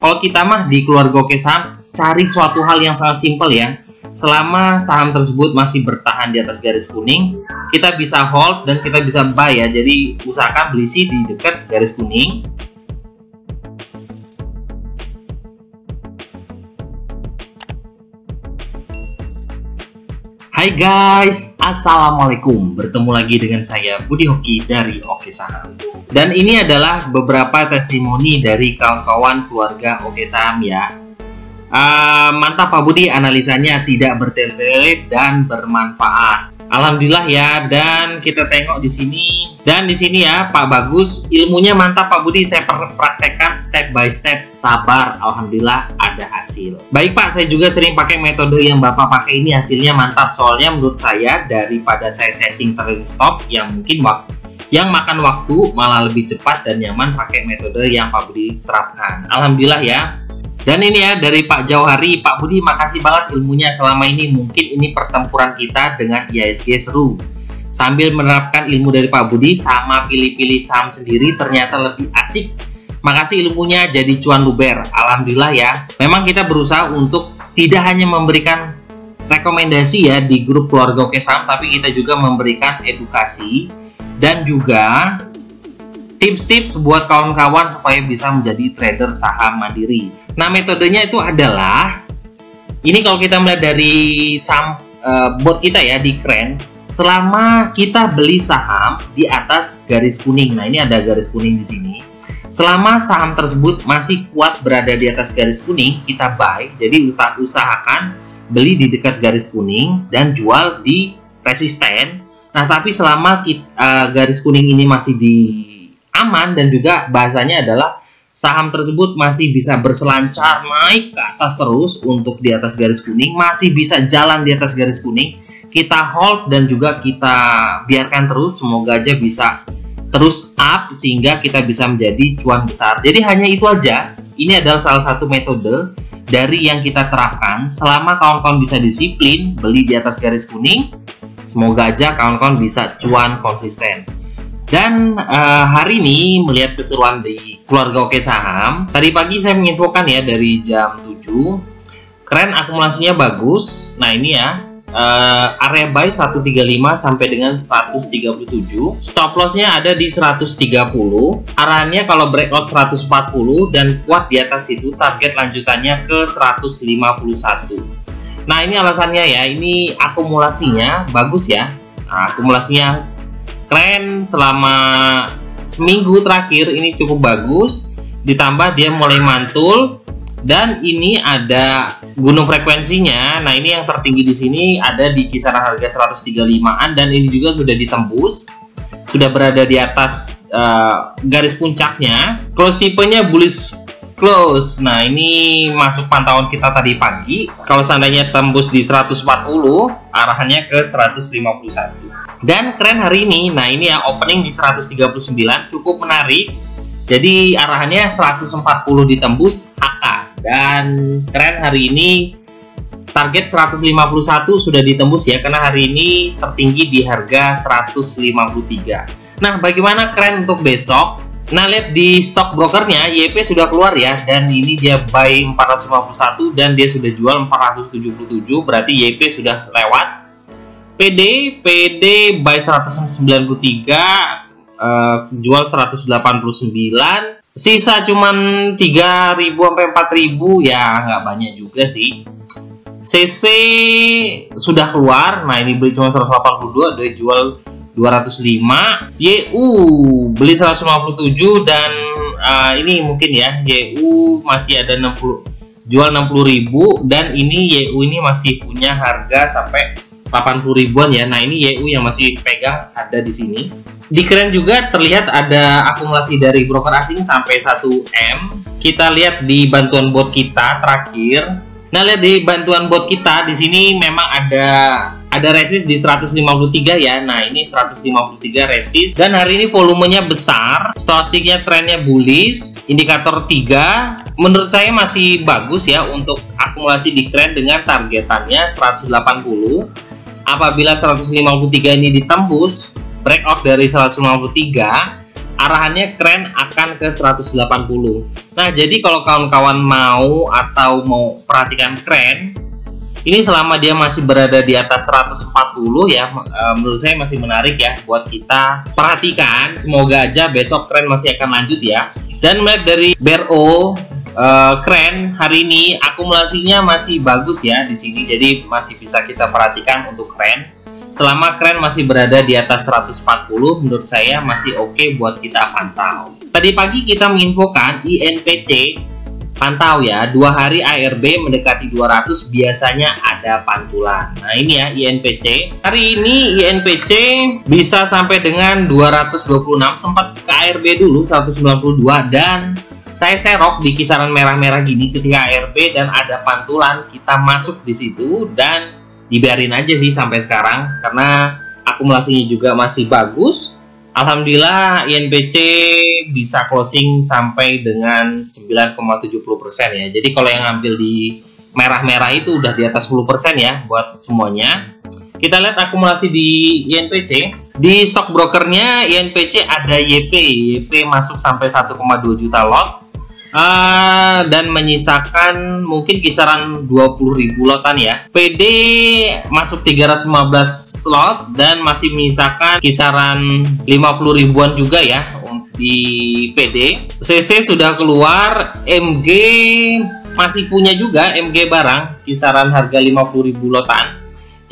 Kalau kita mah di keluarga Oke Saham cari suatu hal yang sangat simpel ya. Selama saham tersebut masih bertahan di atas garis kuning, kita bisa hold dan kita bisa buy ya. Jadi usahakan beli di dekat garis kuning. Hai guys, assalamualaikum. Bertemu lagi dengan saya Budi Hoki dari Oke Saham. Dan ini adalah beberapa testimoni dari kawan-kawan keluarga Oke Saham ya. Mantap Pak Budi, analisanya tidak bertele-tele dan bermanfaat. Alhamdulillah ya. Dan kita tengok di sini. Dan di sini ya Pak Bagus, ilmunya mantap Pak Budi. Saya praktekkan step by step, sabar. Alhamdulillah ada hasil. Baik Pak, saya juga sering pakai metode yang Bapak pakai ini, hasilnya mantap. Soalnya menurut saya daripada saya setting trailing stop yang mungkin makan waktu, malah lebih cepat dan nyaman pakai metode yang Pak Budi terapkan. Alhamdulillah ya. Dan ini ya dari Pak Jauhari, Pak Budi makasih banget ilmunya selama ini. Mungkin ini pertempuran kita dengan IHSG seru. Sambil menerapkan ilmu dari Pak Budi sama pilih-pilih saham sendiri ternyata lebih asik. Makasih ilmunya, jadi cuan luber. Alhamdulillah ya. Memang kita berusaha untuk tidak hanya memberikan rekomendasi ya di grup keluarga Oke Saham, tapi kita juga memberikan edukasi dan juga tips-tips buat kawan-kawan supaya bisa menjadi trader saham mandiri. Nah, metodenya itu adalah ini. Kalau kita melihat dari saham bot kita ya di Kren, selama kita beli saham di atas garis kuning, nah ini ada garis kuning di sini. Selama saham tersebut masih kuat berada di atas garis kuning, kita buy. Jadi usahakan beli di dekat garis kuning dan jual di resisten. Nah, tapi selama garis kuning ini masih di aman dan juga bahasanya adalah saham tersebut masih bisa berselancar naik ke atas terus untuk di atas garis kuning, masih bisa jalan di atas garis kuning, kita hold dan juga kita biarkan terus, semoga aja bisa terus up sehingga kita bisa menjadi cuan besar. Jadi hanya itu aja. Ini adalah salah satu metode dari yang kita terapkan. Selama kawan-kawan bisa disiplin beli di atas garis kuning, semoga aja kawan-kawan bisa cuan konsisten. Dan hari ini melihat keseruan di keluarga Oke Saham, tadi pagi saya menginfokan ya dari jam 7, Kren akumulasinya bagus. Nah ini ya, area buy 135 sampai dengan 137, stop lossnya ada di 130, arahannya kalau breakout 140 dan kuat di atas itu target lanjutannya ke 151. Nah ini alasannya ya, ini akumulasinya bagus ya. Nah, akumulasinya Kren selama seminggu terakhir ini cukup bagus, ditambah dia mulai mantul dan ini ada gunung frekuensinya. Nah ini yang tertinggi di sini ada di kisaran harga 135-an dan ini juga sudah ditembus, sudah berada di atas garis puncaknya. Close tipenya bullish close. Nah ini masuk pantauan kita tadi pagi. Kalau seandainya tembus di 140, arahannya ke 151. Dan Kren hari ini, nah ini ya opening di 139 cukup menarik. Jadi arahannya 140 ditembus HK. Dan Kren hari ini target 151 sudah ditembus ya, karena hari ini tertinggi di harga 153. Nah bagaimana Kren untuk besok? Nah lihat di stock brokernya YP sudah keluar ya, dan ini dia buy 451 dan dia sudah jual 477, berarti YP sudah lewat. PD buy 193, jual 189, sisa cuman 3.000 sampai 4.000 ya, nggak banyak juga sih. CC sudah keluar, nah ini beli cuma 182, dia jual 205. YU beli 157 dan ini mungkin ya, YU masih ada 60, jual 60.000 dan ini YU ini masih punya harga sampai 80 ribuan ya. Nah ini YU yang masih pegang ada di sini. Di Kren juga terlihat ada akumulasi dari broker asing sampai 1M. Kita lihat di bantuan bot kita terakhir. Nah lihat di bantuan bot kita di sini memang ada resist di 153 ya. Nah ini 153 resist dan hari ini volumenya besar, stokastiknya trennya bullish, indikator 3 menurut saya masih bagus ya untuk akumulasi di Kren dengan targetannya 180. Apabila 153 ini ditembus breakout dari 153, arahannya kren akan ke 180. Nah, jadi kalau kawan-kawan mau atau mau perhatikan kren, ini selama dia masih berada di atas 140 ya, menurut saya masih menarik ya buat kita perhatikan. Semoga aja besok kren masih akan lanjut ya. Dan melihat dari BRO kren hari ini akumulasinya masih bagus ya di sini, jadi masih bisa kita perhatikan untuk kren. Selama kren masih berada di atas 140, menurut saya masih oke buat kita pantau. Tadi pagi kita menginfokan INPC pantau ya, 2 hari ARB mendekati 200 biasanya ada pantulan. Nah ini ya INPC. Hari ini INPC bisa sampai dengan 226, sempat ke ARB dulu 192 dan saya serok di kisaran merah-merah gini ketika ARB dan ada pantulan, kita masuk di situ dan dibiarin aja sih sampai sekarang karena akumulasinya juga masih bagus. Alhamdulillah INPC bisa closing sampai dengan 9,70% ya. Jadi kalau yang ngambil di merah-merah itu udah di atas 10% ya buat semuanya. Kita lihat akumulasi di INPC. Di stock brokernya INPC ada YP masuk sampai 1,2 juta lot. Dan menyisakan mungkin kisaran 20.000 lotan ya. PD masuk 315 slot dan masih menyisakan kisaran 50 ribuan juga ya di PD. CC sudah keluar, MG masih punya juga, MG barang kisaran harga 50.000 lotan.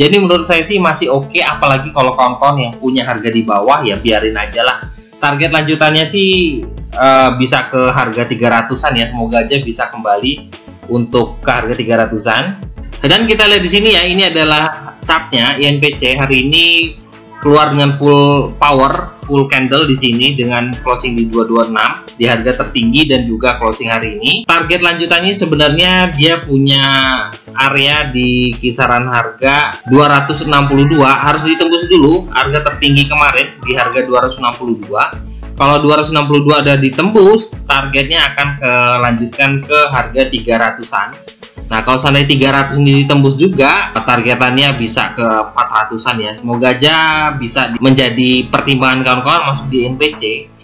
Jadi menurut saya sih masih oke, apalagi kalau kawan-kawan yang punya harga di bawah ya biarin aja lah. Target lanjutannya sih bisa ke harga 300-an ya, semoga aja bisa kembali untuk ke harga 300-an. Dan kita lihat di sini ya, ini adalah chartnya INPC hari ini keluar dengan full power, full candle di sini dengan closing di 226 di harga tertinggi dan juga closing hari ini. Target lanjutannya sebenarnya dia punya area di kisaran harga 262, harus ditembus dulu harga tertinggi kemarin di harga 262. Kalau 262 ada ditembus, targetnya akan lanjutkan ke harga 300-an. Nah, kalau seandainya 300 ini ditembus juga, targetannya bisa ke 400-an ya. Semoga aja bisa menjadi pertimbangan kawan-kawan masuk di INPC.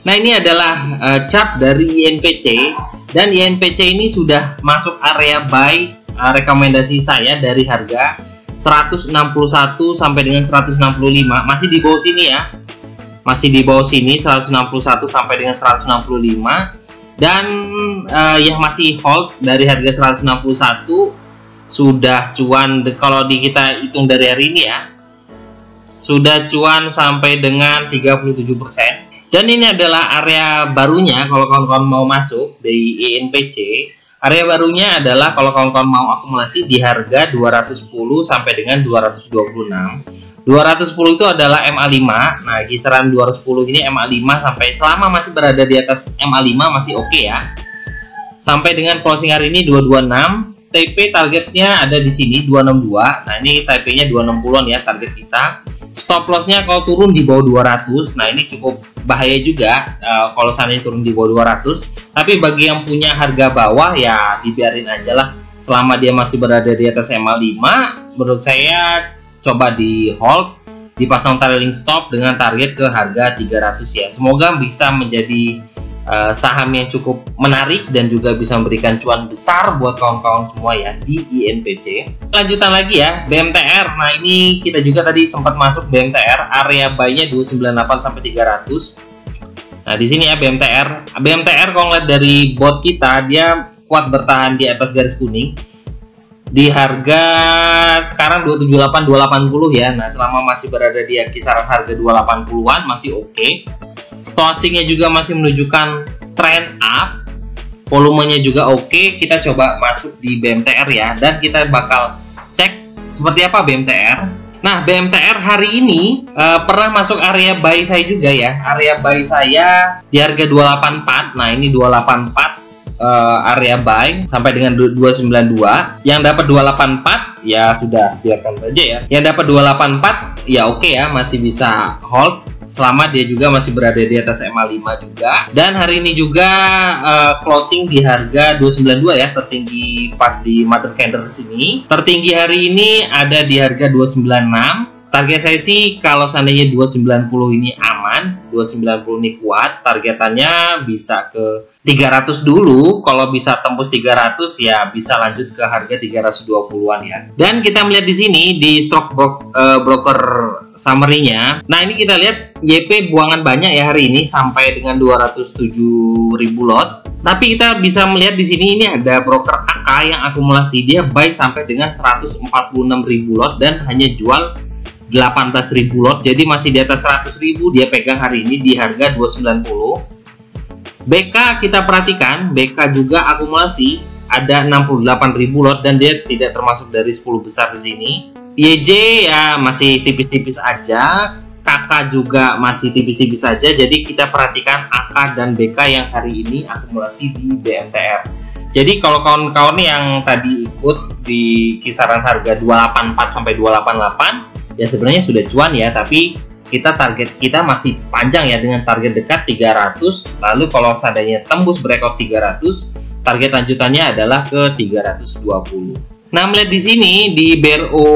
Nah, ini adalah chart dari INPC dan INPC ini sudah masuk area buy rekomendasi saya dari harga 161 sampai dengan 165, masih di bawah sini ya. Masih di bawah sini 161 sampai dengan 165. Dan yang masih hold dari harga 161 sudah cuan, kalau kita hitung dari hari ini ya, sudah cuan sampai dengan 37%. Dan ini adalah area barunya kalau kawan-kawan mau masuk di INPC. Area barunya adalah kalau kawan-kawan mau akumulasi di harga 210 sampai dengan 226. 210 itu adalah MA5. Nah, kisaran 210 ini MA5 sampai selama masih berada di atas MA5 masih oke ya. Sampai dengan closing hari ini 226. TP targetnya ada di sini 262. Nah, ini TP-nya 260-an ya target kita. Stop loss-nya kalau turun di bawah 200. Nah, ini cukup bahaya juga kalau seandainya turun di bawah 200. Tapi bagi yang punya harga bawah ya dibiarin aja lah. Selama dia masih berada di atas MA5, menurut saya coba di hold, dipasang trailing stop dengan target ke harga 300 ya. Semoga bisa menjadi saham yang cukup menarik dan juga bisa memberikan cuan besar buat kawan-kawan semua ya di INPC. Lanjutan lagi ya, BMTR. Nah, ini kita juga tadi sempat masuk BMTR, area buy-nya 298 sampai 300. Nah, di sini ya BMTR. BMTR kalau ngeliat dari bot kita, dia kuat bertahan di atas garis kuning. Di harga sekarang 278 280 ya. Nah, selama masih berada di kisaran harga 280-an masih oke. Stochastiknya juga masih menunjukkan trend up. Volumenya juga oke. Kita coba masuk di BMTR ya, dan kita bakal cek seperti apa BMTR. Nah, BMTR hari ini pernah masuk area buy saya juga ya. Area buy saya di harga 284. Nah, ini 284 area buy sampai dengan 292. Yang dapat 284 ya sudah biarkan saja ya. Yang dapat 284 ya oke ya, masih bisa hold selama dia juga masih berada di atas MA5 juga. Dan hari ini juga closing di harga 292 ya, tertinggi pas di mother candle sini. Tertinggi hari ini ada di harga 296. Target saya sih kalau seandainya 290 ini aman, 290 nih kuat, targetannya bisa ke 300 dulu. Kalau bisa tembus 300 ya bisa lanjut ke harga 320-an ya. Dan kita melihat di sini di stock broker summary-nya. Nah, ini kita lihat YP buangan banyak ya hari ini sampai dengan 207.000 lot. Tapi kita bisa melihat di sini ini ada broker AK yang akumulasi, dia buy sampai dengan 146.000 lot dan hanya jual 18.000 lot. Jadi masih di atas 100.000 dia pegang hari ini di harga 290. BK kita perhatikan, BK juga akumulasi ada 68.000 lot dan dia tidak termasuk dari 10 besar di sini. YJ ya masih tipis-tipis aja. KK juga masih tipis-tipis saja. Jadi kita perhatikan AK dan BK yang hari ini akumulasi di BMTR. Jadi kalau kawan-kawan yang tadi ikut di kisaran harga 284 sampai 288 ya sebenarnya sudah cuan ya, tapi target kita masih panjang ya dengan target dekat 300. Lalu kalau seandainya tembus breakout 300, target lanjutannya adalah ke 320. Nah, melihat di sini di BRO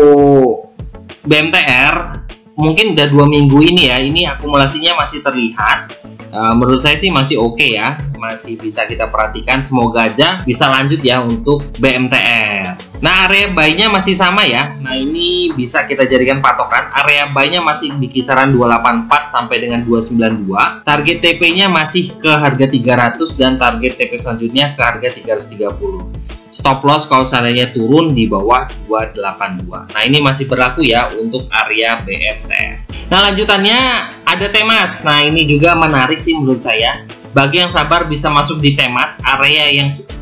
BMTR mungkin udah 2 minggu ini ya, ini akumulasinya masih terlihat. Menurut saya sih masih oke ya, masih bisa kita perhatikan. Semoga aja bisa lanjut ya untuk BMTR. Nah, area buy-nya masih sama ya. Nah, ini bisa kita jadikan patokan. Area buy-nya masih di kisaran 284 sampai dengan 292. Target TP-nya masih ke harga 300 dan target TP selanjutnya ke harga 330. Stop loss kalau seandainya turun di bawah 282. Nah, ini masih berlaku ya untuk area BMTR. Nah, lanjutannya ada Temas. Nah, ini juga menarik sih menurut saya. Bagi yang sabar bisa masuk di Temas,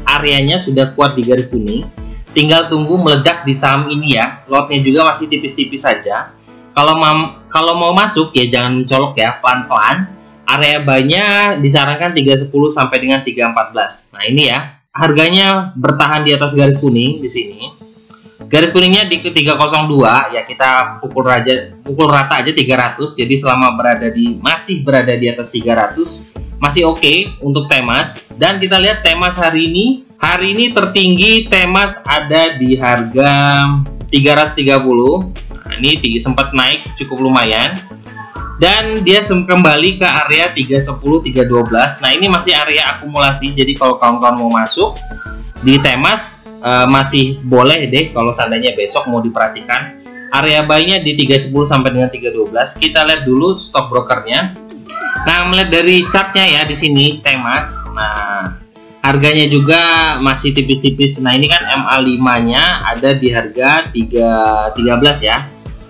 areanya sudah kuat di garis kuning. Tinggal tunggu meledak di saham ini ya. Lotnya juga masih tipis-tipis saja. Kalau mau masuk ya jangan mencolok ya, pelan-pelan. Area buy-nya disarankan 310 sampai dengan 314. Nah, ini ya. Harganya bertahan di atas garis kuning di sini. Garis kuningnya di 302 ya, kita pukul rata aja 300. Jadi selama masih berada di atas 300 masih oke untuk Temas. Dan kita lihat Temas hari ini tertinggi Temas ada di harga 330. Nah, ini sempat naik cukup lumayan. Dan dia kembali ke area 310, 312. Nah, ini masih area akumulasi. Jadi kalau kawan-kawan mau masuk di Temas masih boleh deh kalau seandainya besok mau diperhatikan. Area buy-nya di 310 sampai dengan 312. Kita lihat dulu stock brokernya. Nah, melihat dari chartnya ya di sini Temas. Nah, harganya juga masih tipis-tipis. Nah, ini kan MA5-nya ada di harga 313 ya.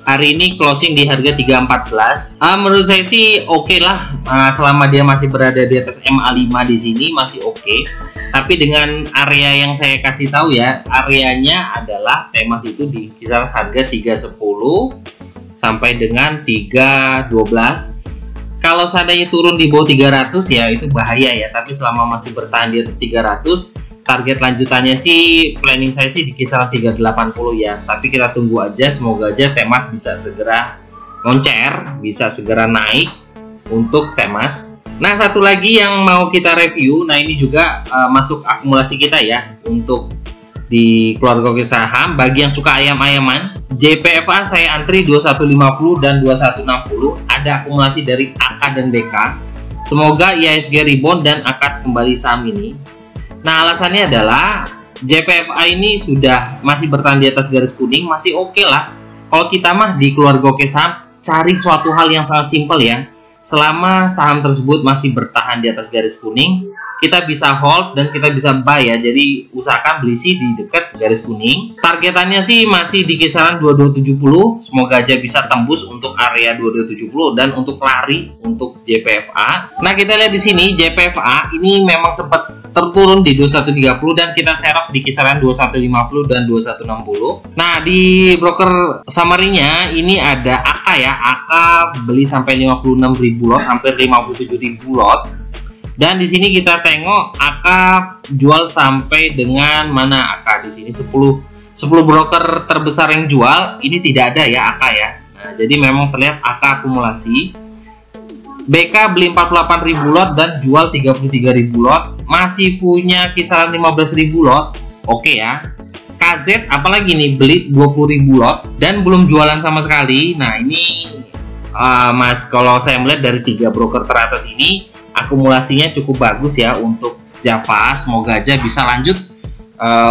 Hari ini closing di harga 314. Menurut saya sih oke lah, selama dia masih berada di atas MA5 di sini masih oke. Tapi dengan area yang saya kasih tahu ya, areanya adalah Temas itu di kisaran harga 310 sampai dengan 312. Kalau seandainya turun di bawah 300 ya itu bahaya ya. Tapi selama masih bertahan di atas 300, target lanjutannya sih planning saya sih di kisaran 380 ya. Tapi kita tunggu aja, semoga aja Temas bisa segera moncer, bisa segera naik untuk Temas. Nah, satu lagi yang mau kita review, nah ini juga masuk akumulasi kita ya untuk di keluarga Oke Saham. Bagi yang suka ayam-ayaman, JPFA saya antri 2150 dan 2160, ada akumulasi dari AK dan BK. Semoga IHSG rebound dan akad kembali saham ini. Nah, alasannya adalah JPFA ini masih bertahan di atas garis kuning, masih oke lah. Kalau kita mah di keluarga Oke Saham cari suatu hal yang sangat simpel ya. Selama saham tersebut masih bertahan di atas garis kuning, kita bisa hold dan kita bisa buy ya. Jadi usahakan beli sih di dekat garis kuning. Targetannya sih masih di kisaran 2270. Semoga aja bisa tembus untuk area 2270 dan untuk lari untuk JPFA. Nah, kita lihat di sini JPFA ini memang sempat terturun di 2130 dan kita serok di kisaran 2150 dan 2160. Nah, di broker summary-nya ini ada AK ya. AK beli sampai 56.000 lot, hampir 57.000 lot. Dan di sini kita tengok AK jual sampai dengan mana AK di sini 10 broker terbesar yang jual, ini tidak ada ya AK ya. Nah, jadi memang terlihat AK akumulasi. BK beli 48.000 lot dan jual 33.000 lot, masih punya kisaran 15.000 lot. Oke ya. KZ apalagi nih beli 20.000 lot dan belum jualan sama sekali. Nah, ini Mas, kalau saya melihat dari 3 broker teratas ini akumulasinya cukup bagus ya untuk Java. Semoga aja bisa lanjut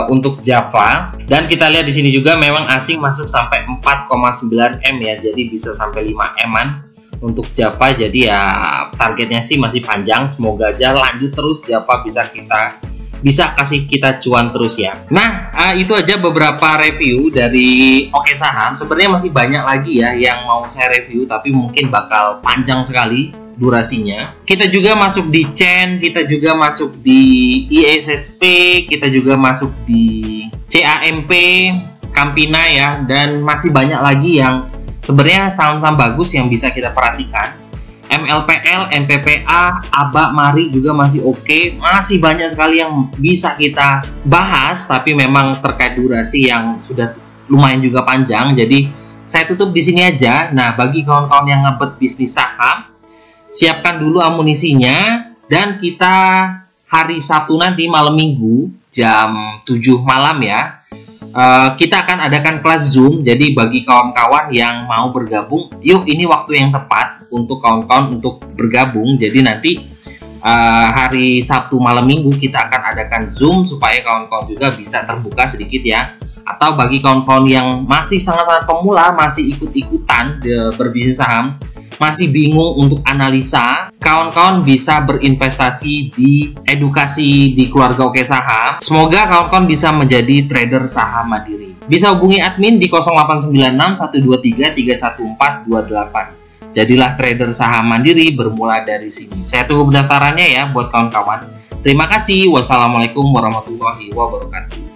untuk Java. Dan kita lihat di sini juga memang asing masuk sampai 4,9 M ya, jadi bisa sampai 5 M-an untuk Java. Jadi ya targetnya sih masih panjang. Semoga aja lanjut terus Java bisa kasih kita cuan terus ya. Nah, itu aja beberapa review dari Oke Saham. Sebenarnya masih banyak lagi ya yang mau saya review, tapi mungkin bakal panjang sekali durasinya. Kita juga masuk di Chain, kita juga masuk di ISSP, kita juga masuk di CAMP, Campina ya, dan masih banyak lagi yang sebenarnya saham-saham bagus yang bisa kita perhatikan. MLPL, MPPA, ABA, Mari juga masih oke. Masih banyak sekali yang bisa kita bahas, tapi memang terkait durasi yang sudah lumayan juga panjang. Jadi saya tutup di sini aja. Nah, bagi kawan-kawan yang ngebet bisnis saham, siapkan dulu amunisinya, dan kita hari Sabtu nanti malam Minggu jam 7 malam ya, kita akan adakan kelas Zoom. Jadi bagi kawan-kawan yang mau bergabung, yuk, ini waktu yang tepat untuk kawan-kawan untuk bergabung. Jadi nanti hari Sabtu malam Minggu kita akan adakan Zoom supaya kawan-kawan juga bisa terbuka sedikit ya. Atau bagi kawan-kawan yang masih sangat-sangat pemula, masih ikut-ikutan berbisnis saham, masih bingung untuk analisa, kawan-kawan bisa berinvestasi di edukasi di keluarga Oke Saham. Semoga kawan-kawan bisa menjadi trader saham mandiri. Bisa hubungi admin di 0896 123 314 28. Jadilah trader saham mandiri bermula dari sini. Saya tunggu pendaftarannya ya buat kawan-kawan. Terima kasih. Wassalamualaikum warahmatullahi wabarakatuh.